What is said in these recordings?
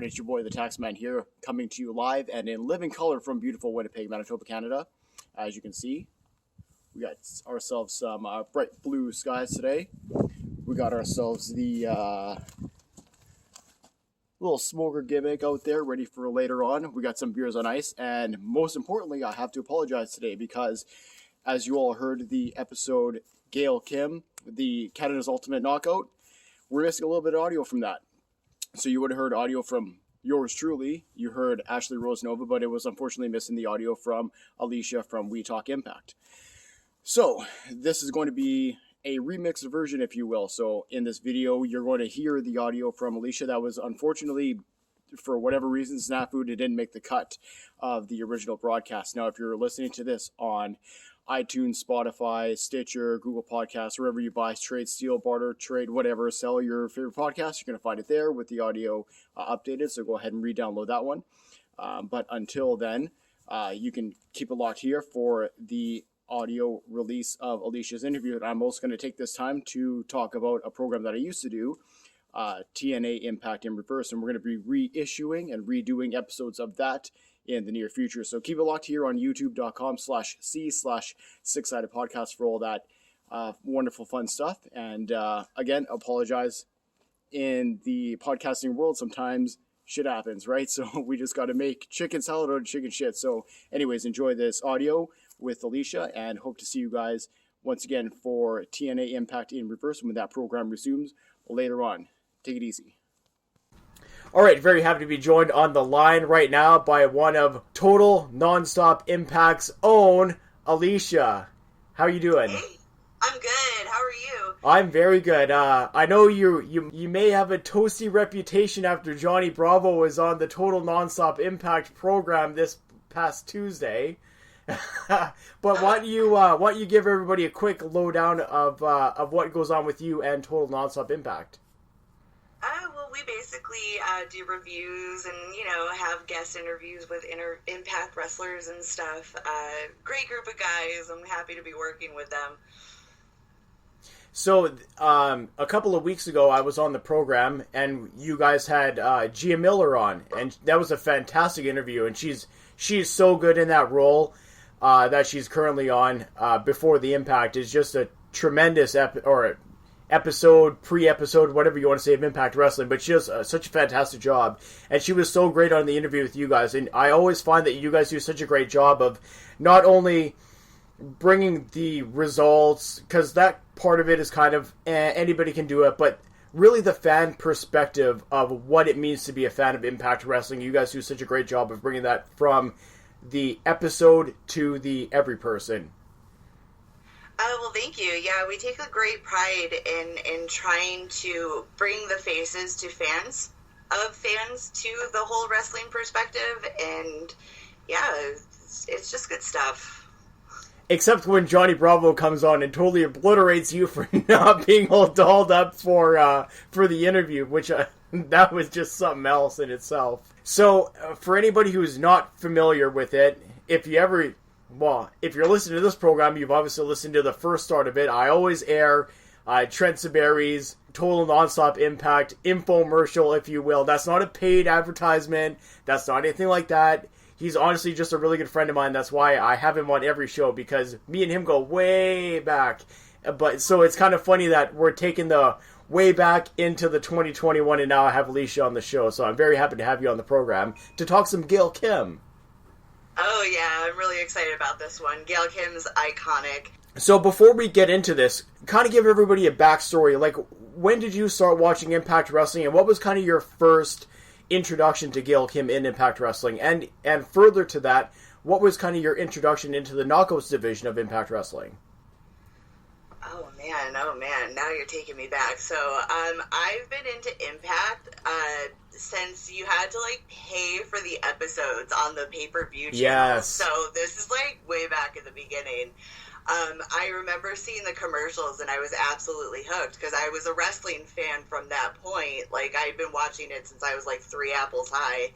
It's your boy, the Taxman here, coming to you live and in living color from beautiful Winnipeg, Manitoba, Canada. As you can see, we got ourselves some bright blue skies today. We got ourselves the little smoker gimmick out there ready for later on. We got some beers on ice, and most importantly, I have to apologize today because, as you all heard the episode Gail Kim, the Canada's Ultimate Knockout, we're missing a little bit of audio from that. So you would have heard audio from yours truly. You heard Ashley Rosenova, but it was unfortunately missing the audio from Alicia from We Talk Impact. So this is going to be a remixed version, if you will. So in this video, you're going to hear the audio from Alicia that was unfortunately, for whatever reason, snafu, it didn't make the cut of the original broadcast. Now, if you're listening to this on iTunes, Spotify, Stitcher, Google Podcasts, wherever you buy, trade, steal, barter, trade, whatever, sell your favorite podcast, you're going to find it there with the audio updated. So go ahead and re-download that one. But until then, you can keep it locked here for the audio release of Alicia's interview. And I'm also going to take this time to talk about a program that I used to do, TNA Impact in Reverse. And we're going to be reissuing and redoing episodes of that in the near future. So keep it locked here on youtube.com/c/six-sided podcast for all that wonderful fun stuff. And again, apologize. In the podcasting world, sometimes shit happens, right? So we just got to make chicken salad out of chicken shit. So anyways, enjoy this audio with Alicia and hope to see you guys once again for TNA Impact in Reverse when that program resumes later on. Take it easy. All right, very happy to be joined on the line right now by one of Total Nonstop Impact's own, Alicia. How are you doing? Hey, I'm good. How are you? I'm very good. I know you may have a toasty reputation after Johnny Bravo was on the Total Nonstop Impact program this past Tuesday. But why don't you give everybody a quick lowdown of what goes on with you and Total Nonstop Impact? Well, we basically do reviews and, have guest interviews with Impact wrestlers and stuff. Great group of guys. I'm happy to be working with them. So, a couple of weeks ago, I was on the program, and you guys had Gia Miller on, and that was a fantastic interview, and she's so good in that role that she's currently on before the Impact. Is just a tremendous episode, pre-episode, whatever you want to say of Impact Wrestling, but she does such a fantastic job, and she was so great on the interview with you guys, and I always find that you guys do such a great job of not only bringing the results, because that part of it is kind of, anybody can do it, but really the fan perspective of what it means to be a fan of Impact Wrestling. You guys do such a great job of bringing that from the episode to the every person. Well, thank you. Yeah, we take a great pride in trying to bring the faces to fans to the whole wrestling perspective, and yeah, it's just good stuff. Except when Johnny Bravo comes on and totally obliterates you for not being all dolled up for the interview, which that was just something else in itself. So, for anybody who's not familiar with it, if you're listening to this program, you've obviously listened to the first start of it. I always air Trent Seberry's Total Nonstop Impact infomercial, if you will. That's not a paid advertisement. That's not anything like that. He's honestly just a really good friend of mine. That's why I have him on every show, because me and him go way back. But so it's kind of funny that we're taking the way back into the 2021, and now I have Alicia on the show. So I'm very happy to have you on the program to talk some Gail Kim. Oh, yeah, I'm really excited about this one. Gail Kim's iconic. So before we get into this, kind of give everybody a backstory. Like, when did you start watching Impact Wrestling, and what was kind of your first introduction to Gail Kim in Impact Wrestling? And further to that, what was kind of your introduction into the Knockouts division of Impact Wrestling? Oh man, now you're taking me back. So, I've been into Impact, since you had to, pay for the episodes on the pay-per-view channel. Yes. So, this is, way back in the beginning. I remember seeing the commercials, and I was absolutely hooked, because I was a wrestling fan from that point. I'd been watching it since I was, 3 apples high.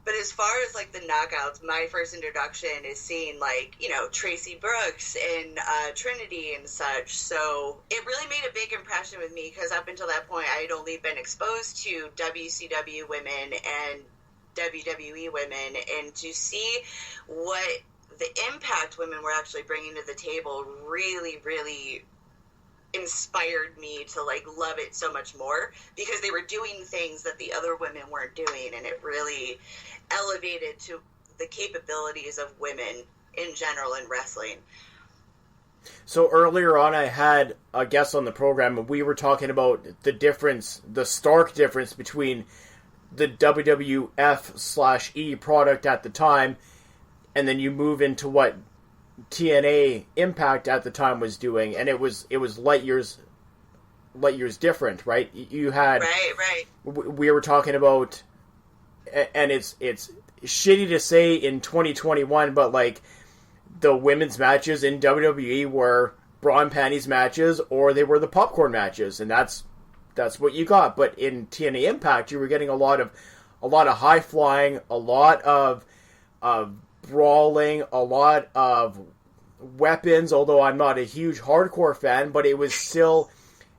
But as far as like the knockouts, my first introduction is seeing like, you know, Tracy Brooks and Trinity and such. So it really made a big impression with me because up until that point, I had only been exposed to WCW women and WWE women, and to see what the Impact women were actually bringing to the table really, really inspired me to like love it so much more, because they were doing things that the other women weren't doing, and it really elevated to the capabilities of women in general in wrestling. So earlier on, I had a guest on the program, and we were talking about the difference, the stark difference between the WWF/E product at the time, and then you move into what TNA Impact at the time was doing, and it was light years different, right? You had right. We were talking about, and it's shitty to say in 2021, but like the women's matches in WWE were bra and panties matches, or they were the popcorn matches, and that's what you got. But in TNA Impact, you were getting a lot of high flying, a lot of brawling, a lot of weapons, although I'm not a huge hardcore fan, but it was still,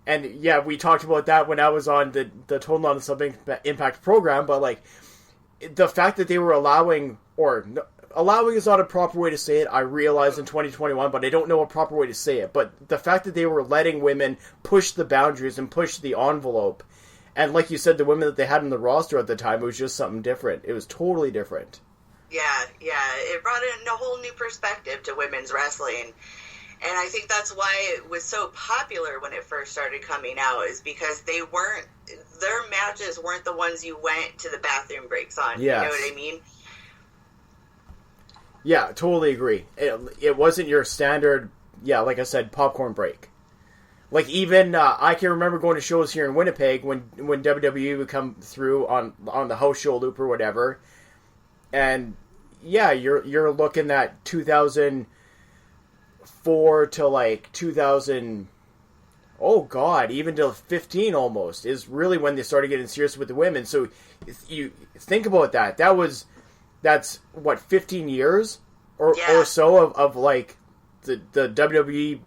and yeah, we talked about that when I was on the Total Non-Stop Impact program, but like, the fact that they were allowing is not a proper way to say it, I realize in 2021, but I don't know a proper way to say it, but the fact that they were letting women push the boundaries and push the envelope, and like you said, the women that they had in the roster at the time, it was just something different. It was totally different. Yeah, it brought in a whole new perspective to women's wrestling, and I think that's why it was so popular when it first started coming out, is because their matches weren't the ones you went to the bathroom breaks on. Yes. You know what I mean? Yeah, totally agree. It wasn't your standard, yeah, like I said, popcorn break. Like, even, I can remember going to shows here in Winnipeg when WWE would come through on the house show loop or whatever, and yeah, you're looking at 2004 to like 2000, oh god, even to 15 almost, is really when they started getting serious with the women. So you think about that. That's what, 15 years or so of like the WWE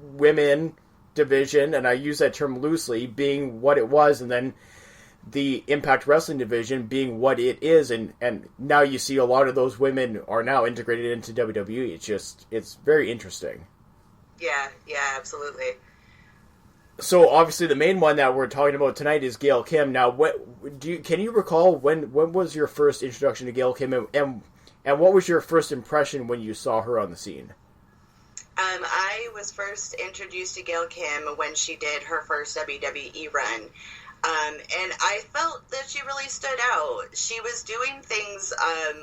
women division, and I use that term loosely, being what it was, and then the Impact Wrestling division being what it is, and now you see a lot of those women are now integrated into WWE. It's very interesting. Yeah, absolutely. So obviously the main one that we're talking about tonight is Gail Kim. Now, can you recall when was your first introduction to Gail Kim, and what was your first impression when you saw her on the scene? I was first introduced to Gail Kim when she did her first WWE run. And I felt that she really stood out. She was doing things at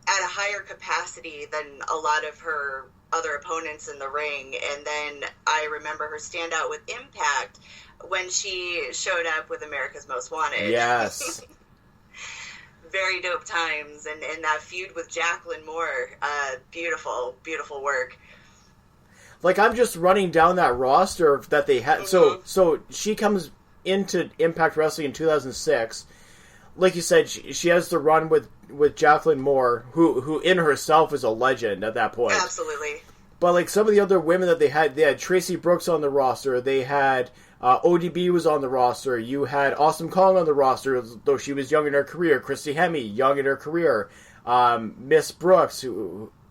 a higher capacity than a lot of her other opponents in the ring. And then I remember her stand out with Impact when she showed up with America's Most Wanted. Yes. Very dope times. And that feud with Jacqueline Moore, beautiful, beautiful work. Like, I'm just running down that roster that they had. Mm-hmm. So she comes into Impact Wrestling in 2006. Like you said, she has the run with Jacqueline Moore, who in herself is a legend at that point. Absolutely. But like some of the other women that they had Tracy Brooks on the roster. They had ODB was on the roster. You had Awesome Kong on the roster, though she was young in her career. Christy Hemme, young in her career. Miss Brooks,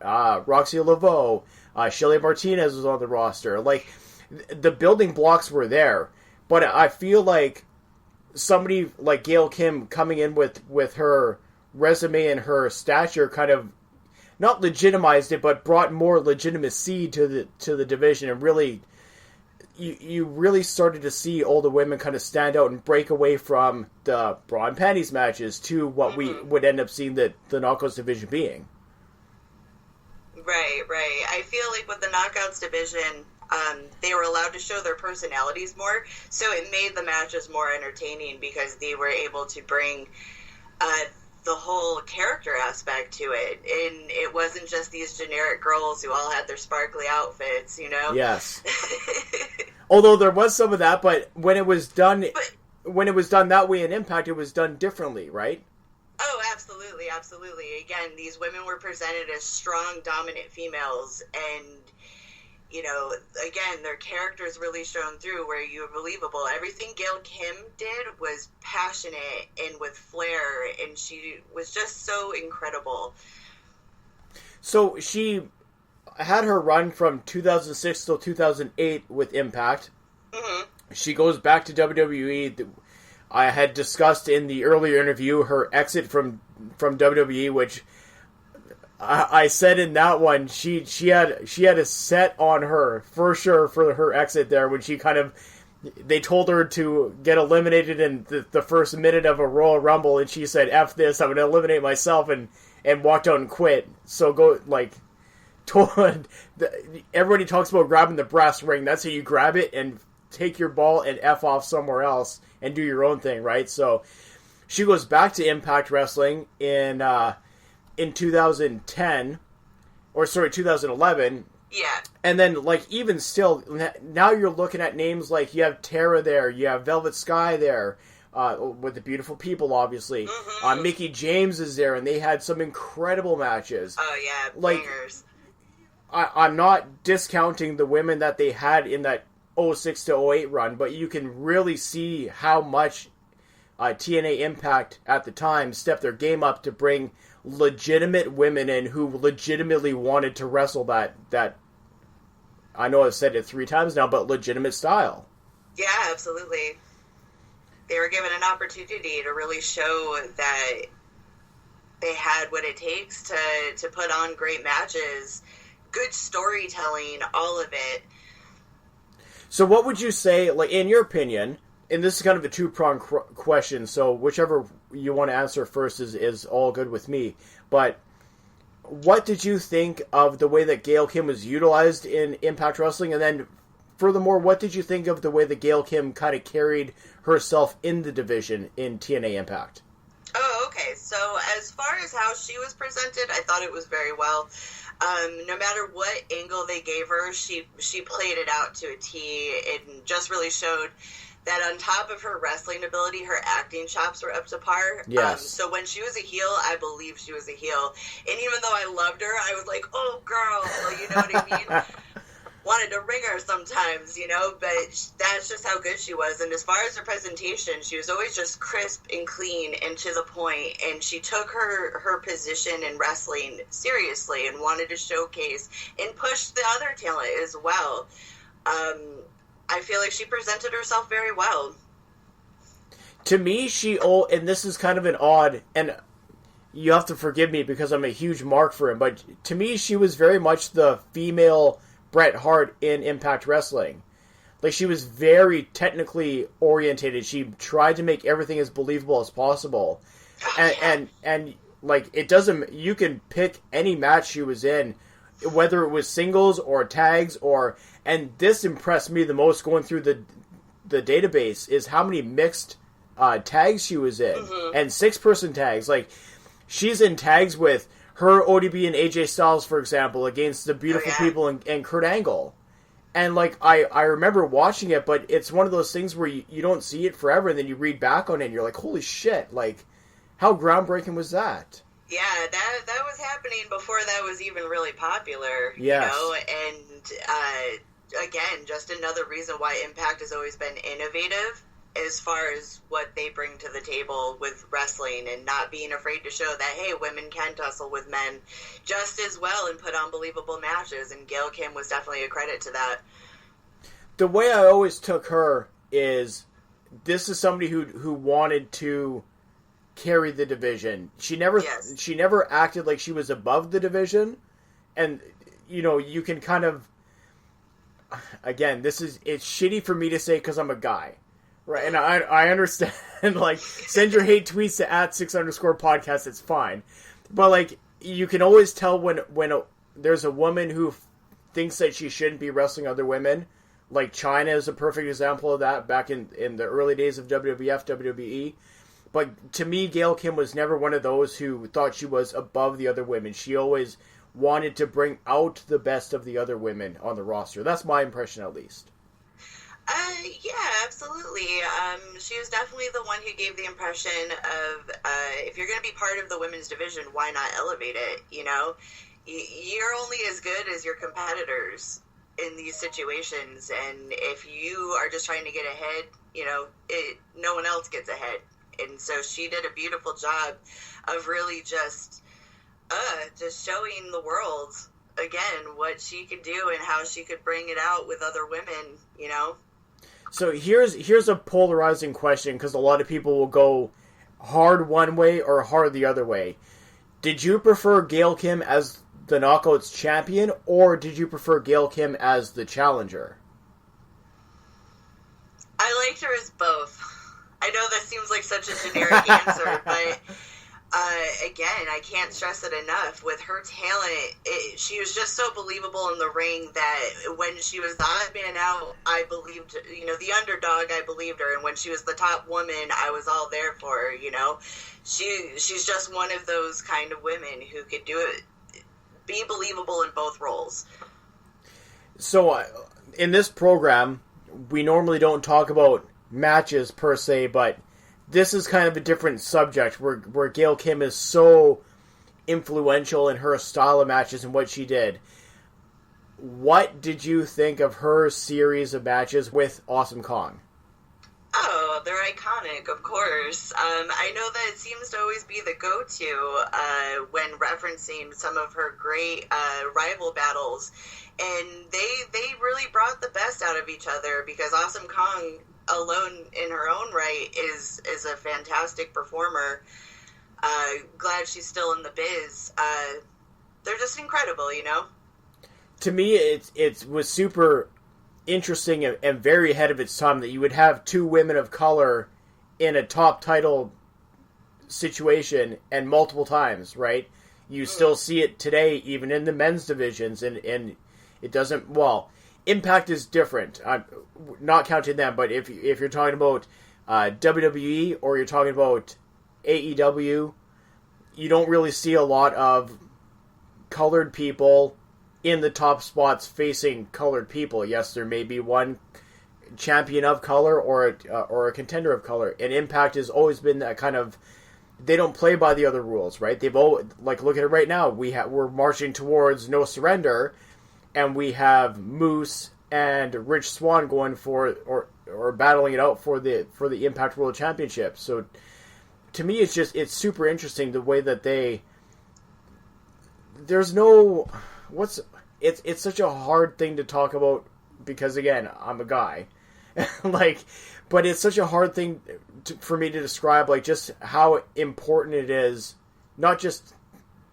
Roxy Laveau, Shelly Martinez was on the roster. Like, the building blocks were there. But I feel like somebody like Gail Kim coming in with her resume and her stature kind of not legitimized it, but brought more legitimacy to the division, and really, you really started to see all the women kind of stand out and break away from the bra and panties matches to what we would end up seeing the Knockouts division being. Right. I feel like with the Knockouts division, they were allowed to show their personalities more, so it made the matches more entertaining because they were able to bring the whole character aspect to it, and it wasn't just these generic girls who all had their sparkly outfits, you know? Yes. Although there was some of that, but when it was done that way in Impact, it was done differently, right? Oh, absolutely. Again, these women were presented as strong, dominant females, and you know, again, their characters really shone through where you were believable. Everything Gail Kim did was passionate and with flair, and she was just so incredible. So she had her run from 2006 till 2008 with Impact. Mm-hmm. She goes back to WWE. I had discussed in the earlier interview her exit from WWE, which I said in that one she had a set on her for sure for her exit there when she they told her to get eliminated in the first minute of a Royal Rumble, and she said, "F this, I'm going to eliminate myself," and walked out and quit. So everybody talks about grabbing the brass ring. That's how you grab it and take your ball and F off somewhere else and do your own thing, right? So she goes back to Impact Wrestling in 2010, or sorry, 2011. Yeah. And then, even still, now you're looking at names like you have Tara there, you have Velvet Sky there, with the Beautiful People, obviously. Mm-hmm. Mickey James is there, and they had some incredible matches. Oh, yeah, bangers. I'm not discounting the women that they had in that 06 to 08 run, but you can really see how much TNA Impact at the time stepped their game up to bring legitimate women in who legitimately wanted to wrestle that I know I've said it 3 times now, but legitimate style. Yeah, absolutely. They were given an opportunity to really show that they had what it takes to put on great matches, good storytelling, all of it. So what would you say, in your opinion, and this is kind of a two-pronged question, so whichever you want to answer first is all good with me, but what did you think of the way that Gail Kim was utilized in Impact Wrestling, and then furthermore, what did you think of the way that Gail Kim kind of carried herself in the division in TNA Impact? Oh, okay. So as far as how she was presented, I thought it was very well. No matter what angle they gave her, she played it out to a T. and just really showed that on top of her wrestling ability, her acting chops were up to par. Yes. So when she was a heel, I believe she was a heel. And even though I loved her, I was like, oh, girl, you know what I mean? Wanted to ring her sometimes, but that's just how good she was. And as far as her presentation, she was always just crisp and clean and to the point, and she took her position in wrestling seriously and wanted to showcase and push the other talent as well. I feel like she presented herself very well. To me, and this is kind of an odd, and you have to forgive me because I'm a huge mark for him, but to me, she was very much the female Bret Hart in Impact Wrestling. She was very technically orientated. She tried to make everything as believable as possible. And it doesn't, you can pick any match she was in, whether it was singles or tags and this impressed me the most going through the database is how many mixed tags she was in, and 6-person tags. She's in tags with her, ODB, and AJ Styles, for example, against the Beautiful People and Kurt Angle. And, I remember watching it, but it's one of those things where you don't see it forever, and then you read back on it, and you're like, holy shit, how groundbreaking was that? Yeah, that was happening before that was even really popular, yes. And, again, just another reason why Impact has always been innovative as far as what they bring to the table with wrestling and not being afraid to show that, hey, women can tussle with men just as well and put on believable matches, and Gail Kim was definitely a credit to that. The way I always took her is this is somebody who wanted to carry the division. She never acted like she was above the division, and you can kind of, again, it's shitty for me to say because I'm a guy, right? And I understand, send your hate tweets to @6_podcast, it's fine. But, you can always tell when there's a woman who thinks that she shouldn't be wrestling other women. Chyna is a perfect example of that back in the early days of WWF, WWE. But to me, Gail Kim was never one of those who thought she was above the other women. She always wanted to bring out the best of the other women on the roster. That's my impression, at least. Yeah, absolutely. She was definitely the one who gave the impression of, if you're going to be part of the women's division, why not elevate it? You know, you're only as good as your competitors in these situations, and if you are just trying to get ahead, you know, no one else gets ahead. And so she did a beautiful job of really just showing the world again what she could do and how she could bring it out with other women, you know. So here's a polarizing question, because a lot of people will go hard one way or hard the other way. Did you prefer Gail Kim as the Knockouts champion, or did you prefer Gail Kim as the challenger? I liked her as both. I know that seems like such a generic answer, but again, I can't stress it enough. With her talent, she was just so believable in the ring that when she was the odd man out, I believed, you know, the underdog, I believed her. And when she was the top woman, I was all there for her, you know. She's just one of those kind of women who could do it, be believable in both roles. So, in this program, we normally don't talk about matches per se, but this is kind of a different subject where Gail Kim is so influential in her style of matches and what she did. What did you think of her series of matches with Awesome Kong? Oh, they're iconic, of course. I know that it seems to always be the go-to when referencing some of her great rival battles. And they really brought the best out of each other, because Awesome Kong alone in her own right is a fantastic performer. Glad she's still in the biz. They're just incredible, you know? To me, it was super interesting and very ahead of its time that you would have two women of color in a top title situation and multiple times, right? You still see it today, even in the men's divisions, and it doesn't, well, Impact is different. I'm not counting them, but if you're talking about WWE or you're talking about AEW, you don't really see a lot of colored people in the top spots facing colored people. Yes, there may be one champion of color or a contender of color, and Impact has always been that kind of, they don't play by the other rules, right? They've always, like, look at it right now. We're marching towards No Surrender, and we have Moose and Rich Swann going for or battling it out for the Impact World Championship. So to me, it's super interesting the way that it's such a hard thing to talk about, because again, I'm a guy, but it's such a hard thing for me to describe, like, just how important it is, not just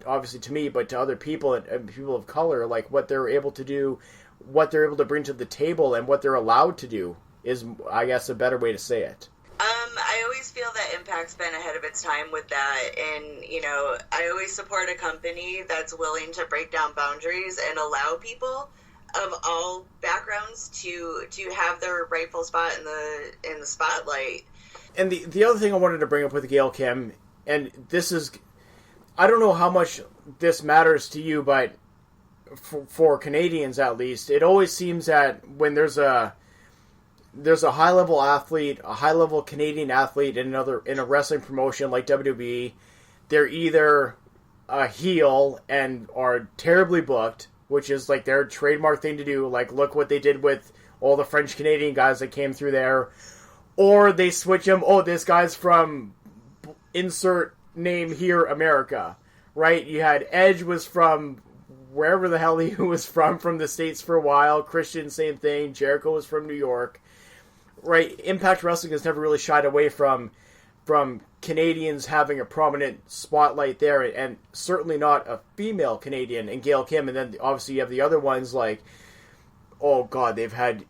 obviously to me, but to other people and people of color, like what they're able to do, what they're able to bring to the table, and what they're allowed to do is, I guess, a better way to say it. I always feel that Impact's been ahead of its time with that, and, you know, I always support a company that's willing to break down boundaries and allow people of all backgrounds to have their rightful spot in the spotlight. And the other thing I wanted to bring up with Gail Kim, and this is, I don't know how much this matters to you, but for Canadians at least, it always seems that when there's a high-level athlete, a high-level Canadian athlete in a wrestling promotion like WWE, they're either a heel and are terribly booked, which is like their trademark thing to do, like look what they did with all the French-Canadian guys that came through there, or they switch them, oh, this guy's from insert name here, America, right? You had Edge was from wherever the hell he was from the States for a while, Christian, same thing, Jericho was from New York. Right, Impact Wrestling has never really shied away from Canadians having a prominent spotlight there, and certainly not a female Canadian in Gail Kim. And then obviously you have the other ones like, oh god, they've had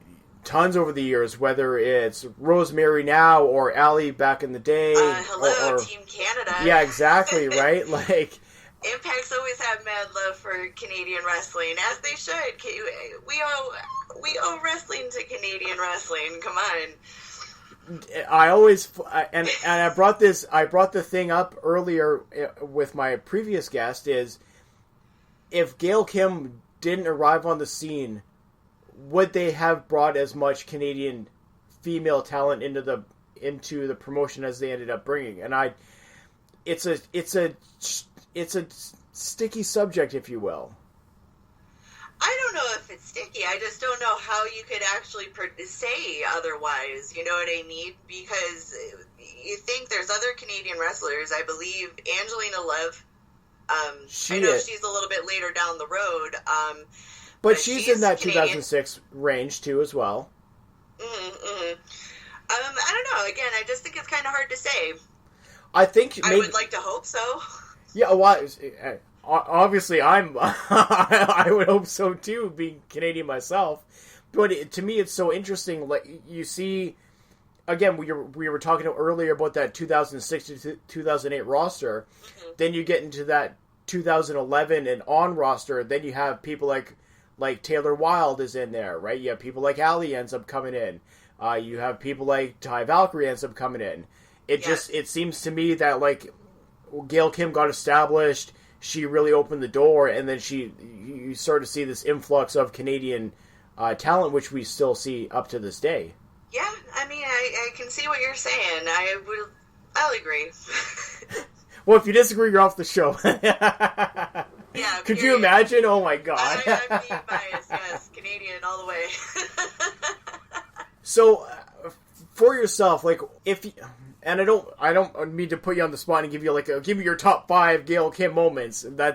tons over the years, whether it's Rosemary now or Allie back in the day. Hello, or Team Canada. Yeah, exactly, right? Like, Impact's always had mad love for Canadian wrestling, as they should. We owe wrestling to Canadian wrestling. Come on. I always and I brought the thing up earlier with my previous guest, is if Gail Kim didn't arrive on the scene, would they have brought as much Canadian female talent into the promotion as they ended up bringing. And it's a sticky subject, if you will. I don't know if it's sticky. I just don't know how you could actually say otherwise. You know what I mean? Because you think there's other Canadian wrestlers. I believe Angelina Love. I know she's a little bit later down the road. But she's in that Canadian 2006 range too, as well. I don't know. Again, I just think it's kind of hard to say. I would like to hope so. Yeah, well, obviously, I would hope so too, being Canadian myself. But to me, it's so interesting. Like, you see, again, we were talking earlier about that 2006 to 2008 roster. Mm-hmm. Then you get into that 2011 and on roster. Then you have people like Taylor Wilde is in there, right? You have people like Ali ends up coming in. You have people like Ty Valkyrie ends up coming in. It seems to me that, like, Gail Kim got established, she really opened the door, and then you sort of see this influx of Canadian talent, which we still see up to this day. Yeah, I mean, I can see what you're saying. I'll agree. Well, if you disagree, you're off the show. Yeah. Could you imagine? Oh my God. I'm being biased. Yes, Canadian all the way. So, for yourself, like, and I don't mean to put you on the spot and give me your top 5 Gail Kim moments. I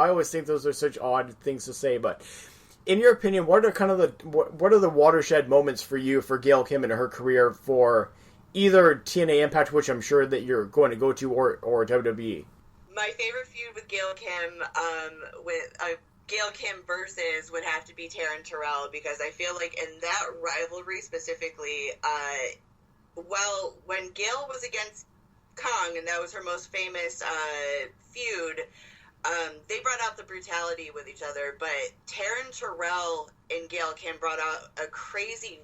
always think those are such odd things to say, but in your opinion, what are the watershed moments for you for Gail Kim in her career for either TNA Impact, which I'm sure that you're going to go to, or WWE? My favorite feud with Gail Kim, Gail Kim versus would have to be Taryn Terrell, because I feel like in that rivalry specifically, when Gail was against Kong, and that was her most famous feud, they brought out the brutality with each other, but Taryn Terrell and Gail Kim brought out a crazy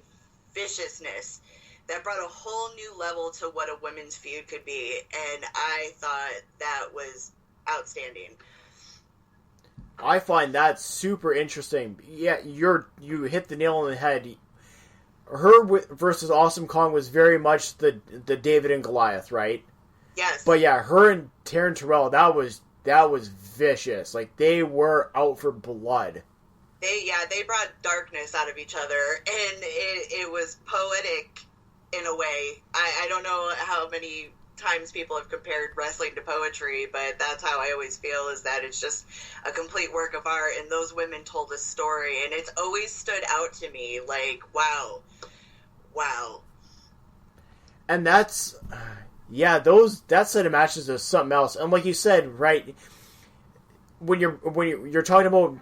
viciousness that brought a whole new level to what a women's feud could be, and I thought that was outstanding. I find that super interesting. Yeah, you hit the nail on the head. Her versus Awesome Kong was very much the David and Goliath, right? Yes. But yeah, her and Taryn Terrell, that was vicious. Like, they were out for blood. They brought darkness out of each other, and it was poetic in a way. I don't know how many times people have compared wrestling to poetry, but that's how I always feel, is that it's just a complete work of art, and those women told a story, and it's always stood out to me, like, wow. And that set of matches is something else. And like you said, right, when you're talking about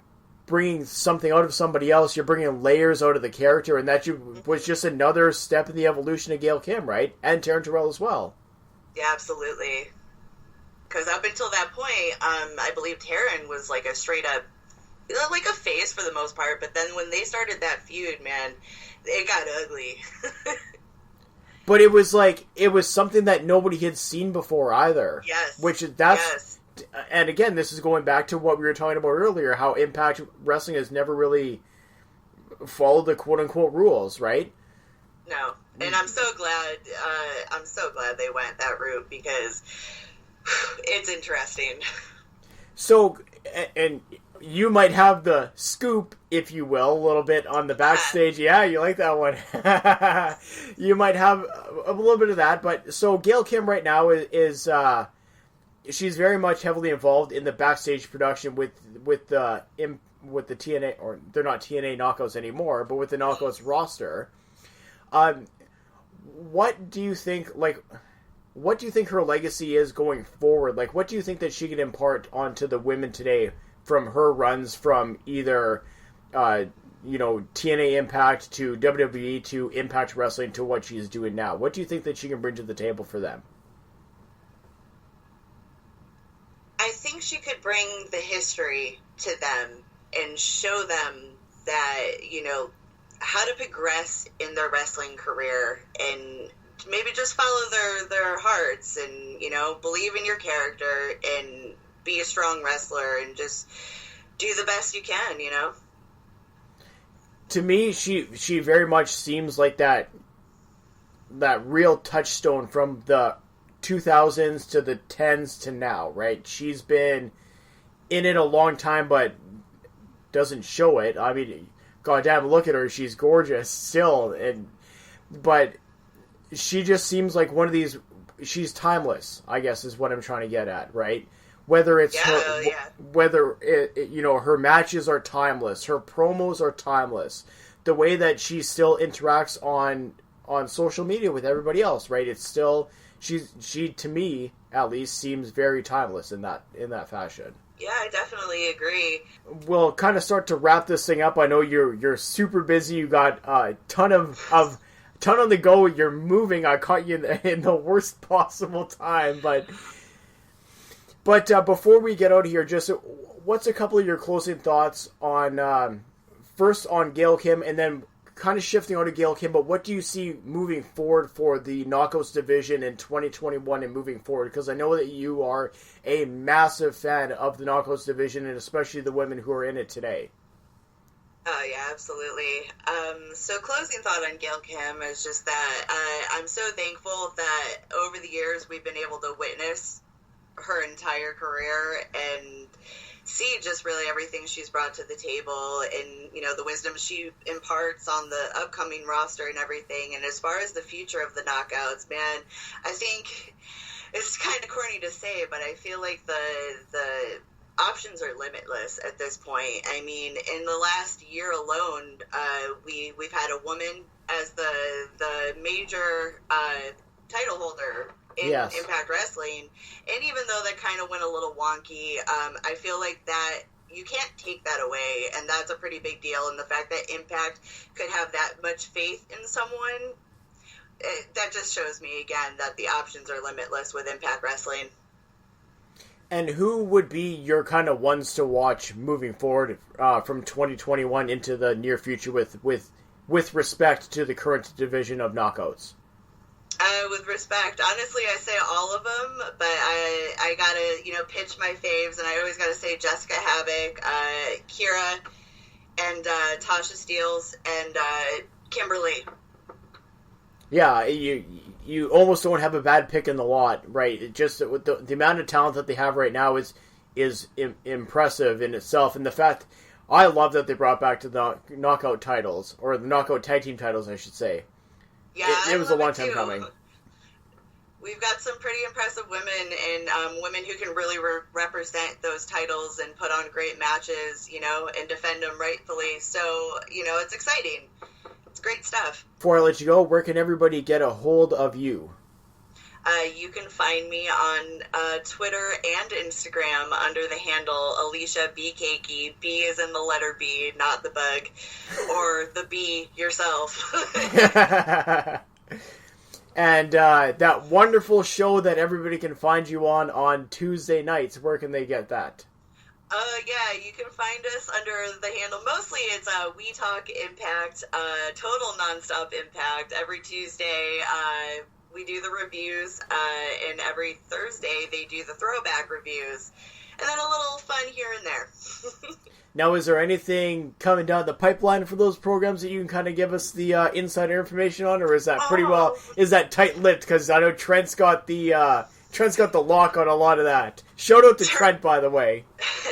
bringing something out of somebody else, you're bringing layers out of the character, and that was just another step in the evolution of Gail Kim, right? And Taryn Terrell as well. Yeah, absolutely. Because up until that point, I believe Taryn was like a straight up, like a face for the most part. But then when they started that feud, man, it got ugly. But it was something that nobody had seen before either. Yes. Yes. And again, this is going back to what we were talking about earlier, how Impact Wrestling has never really followed the quote-unquote rules, right? No. And I'm so glad they went that route, because it's interesting. So, and you might have the scoop, if you will, a little bit on the backstage. Yeah, you like that one. You might have a little bit of that. But so Gail Kim right now is she's very much heavily involved in the backstage production with the TNA, or they're not TNA Knockouts anymore, but with the Knockouts roster. What do you think her legacy is going forward? Like, what do you think that she can impart onto the women today from her runs from either, TNA Impact to WWE to Impact Wrestling to what she's doing now? What do you think that she can bring to the table for them? I think she could bring the history to them and show them that, how to progress in their wrestling career, and maybe just follow their hearts, and, believe in your character and be a strong wrestler and just do the best you can, To me, she very much seems like that that real touchstone from the 2000s to the 10s to now, right? She's been in it a long time, but doesn't show it. I mean, goddamn, look at her. She's gorgeous still. But she just seems like one of these... She's timeless, I guess, is what I'm trying to get at, right? Whether it's her matches are timeless, her promos are timeless, the way that she still interacts on social media with everybody else, right? It's still she to me at least seems very timeless in that fashion. Yeah, I definitely agree. We'll kind of start to wrap this thing up. I know you're super busy. You got a ton on the go. You're moving. I caught you in the worst possible time, but before we get out of here, just what's a couple of your closing thoughts on first on Gail Kim, and then kind of shifting out of Gail Kim, but what do you see moving forward for the Knockouts division in 2021 and moving forward? Because I know that you are a massive fan of the Knockouts division, and especially the women who are in it today. Oh, yeah, absolutely. So closing thought on Gail Kim is just that I'm so thankful that over the years we've been able to witness her entire career and see just really everything she's brought to the table and, the wisdom she imparts on the upcoming roster and everything. And as far as the future of the Knockouts, man, I think it's kind of corny to say, but I feel like the options are limitless at this point. I mean, in the last year alone, we've had a woman as the major title holder in Impact Wrestling, and even though that kind of went a little wonky, I feel like that you can't take that away, and that's a pretty big deal. And the fact that Impact could have that much faith in someone, that just shows me again that the options are limitless with Impact Wrestling. And who would be your kind of ones to watch moving forward from 2021 into the near future with respect to the current division of Knockouts? With respect, honestly, I say all of them, but I gotta, pitch my faves, and I always gotta say Jessica Havoc, Kira, and Tasha Steeles, and Kimberly. Yeah, you almost don't have a bad pick in the lot, right? It just with the amount of talent that they have right now is impressive in itself, and the fact I love that they brought back to the knockout titles, or the knockout tag team titles, I should say. Yeah, it was a long time coming. We've got some pretty impressive women and women who can really represent those titles and put on great matches, and defend them rightfully. So, it's exciting. It's great stuff. Before I let you go, where can everybody get a hold of you? You can find me on Twitter and Instagram under the handle Alicia B. Cakey. B is in the letter B, not the bug. Or the B yourself. And that wonderful show that everybody can find you on Tuesday nights, where can they get that? Yeah, you can find us under the handle. Mostly it's We Talk Impact, total nonstop impact. Every Tuesday, we do the reviews, and every Thursday they do the throwback reviews. And then a little fun here and there. Now, is there anything coming down the pipeline for those programs that you can kind of give us the insider information on, or is that pretty well, is that tight-lipped? Because I know Trent's got the lock on a lot of that. Shout out to Trent, by the way.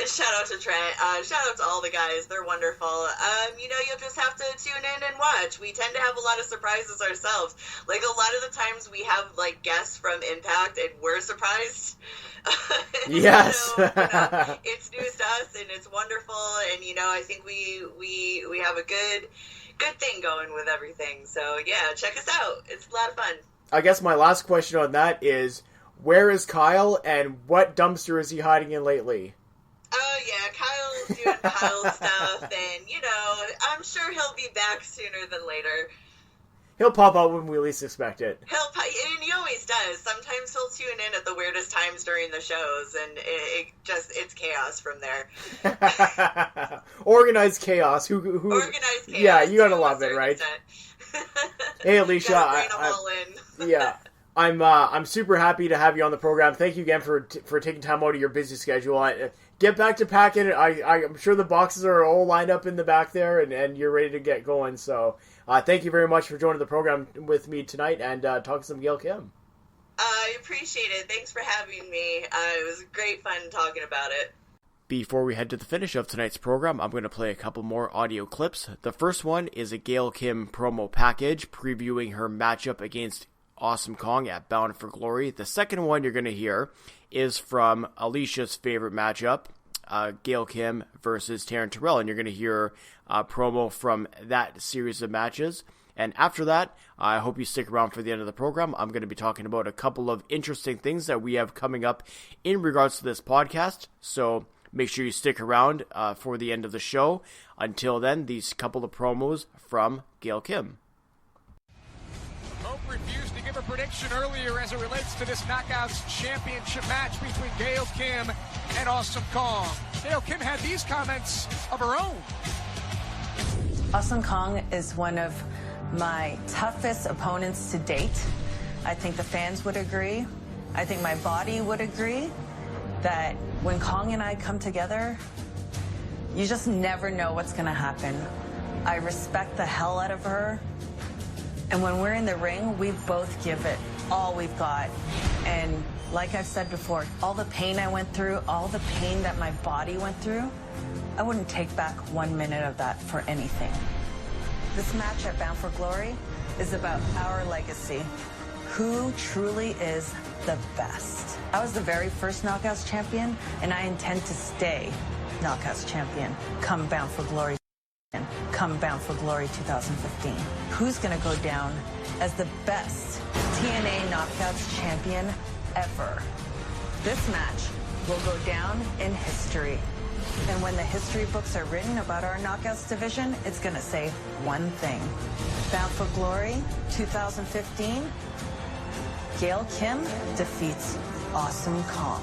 Shout out to Trent. Shout out to all the guys. They're wonderful. You'll just have to tune in and watch. We tend to have a lot of surprises ourselves. Like, a lot of the times we have, guests from Impact, and we're surprised. Yes. So, it's news to us, and it's wonderful, and, I think we have a good thing going with everything. So, yeah, check us out. It's a lot of fun. I guess my last question on that is, where is Kyle, and what dumpster is he hiding in lately? Oh, yeah, Kyle's doing Kyle stuff, and, I'm sure he'll be back sooner than later. He'll pop out when we least expect it. And he always does. Sometimes he'll tune in at the weirdest times during the shows, and it's chaos from there. Organized chaos. Who? Organized chaos. Yeah, you gotta love it, right? Hey, Alicia. Yeah. I'm super happy to have you on the program. Thank you again for taking time out of your busy schedule. Get back to packing. I'm sure the boxes are all lined up in the back there, and you're ready to get going. So Thank you very much for joining the program with me tonight and talking some Gail Kim. I appreciate it. Thanks for having me. It was great fun talking about it. Before we head to the finish of tonight's program, I'm going to play a couple more audio clips. The first one is a Gail Kim promo package previewing her matchup against Awesome Kong at Bound for Glory. The second one you're going to hear is from Alicia's favorite matchup, Gail Kim versus Taryn Terrell, and you're going to hear a promo from that series of matches. And after that, I hope you stick around for the end of the program. I'm going to be talking about a couple of interesting things that we have coming up in regards to this podcast. So make sure you stick around for the end of the show. Until then, these couple of promos from Gail Kim. Hope refused to give a prediction earlier as it relates to this Knockouts Championship match between Gail Kim and Awesome Kong. Gail Kim had these comments of her own. Awesome Kong is one of my toughest opponents to date. I think the fans would agree. I think my body would agree that when Kong and I come together, you just never know what's gonna happen. I respect the hell out of her. And when we're in the ring, we both give it all we've got. And like I've said before, all the pain I went through, all the pain that my body went through, I wouldn't take back 1 minute of that for anything. This match at Bound for Glory is about our legacy. Who truly is the best? I was the very first Knockouts champion, and I intend to stay Knockouts champion come Bound for Glory. Come Bound for Glory 2015. Who's gonna go down as the best TNA Knockouts champion ever? This match will go down in history. And when the history books are written about our Knockouts division, it's gonna say one thing. Bound for Glory 2015, Gail Kim defeats Awesome Kong.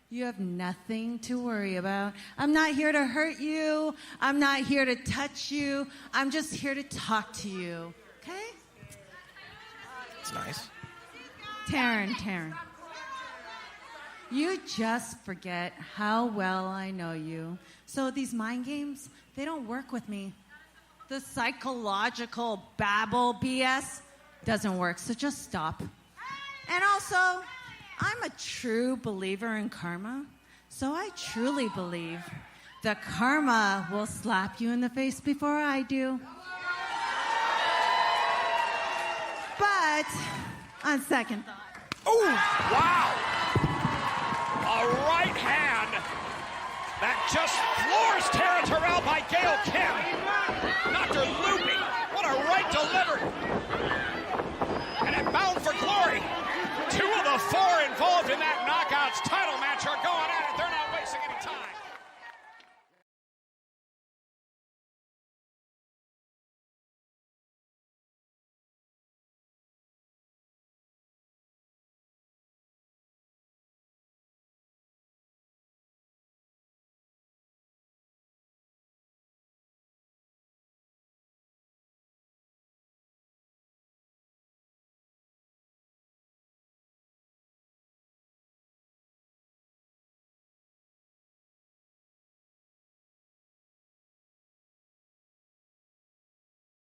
You have nothing to worry about. I'm not here to hurt you. I'm not here to touch you. I'm just here to talk to you. Okay? It's nice. Taryn. You just forget how well I know you. So these mind games, they don't work with me. The psychological babble BS doesn't work, so just stop. And also, I'm a true believer in karma, so I truly believe that karma will slap you in the face before I do. But on second thought. Oh, wow! A right hand that just floors Taryn Terrell by Gail Kim. Knocked her looping. What a right delivered.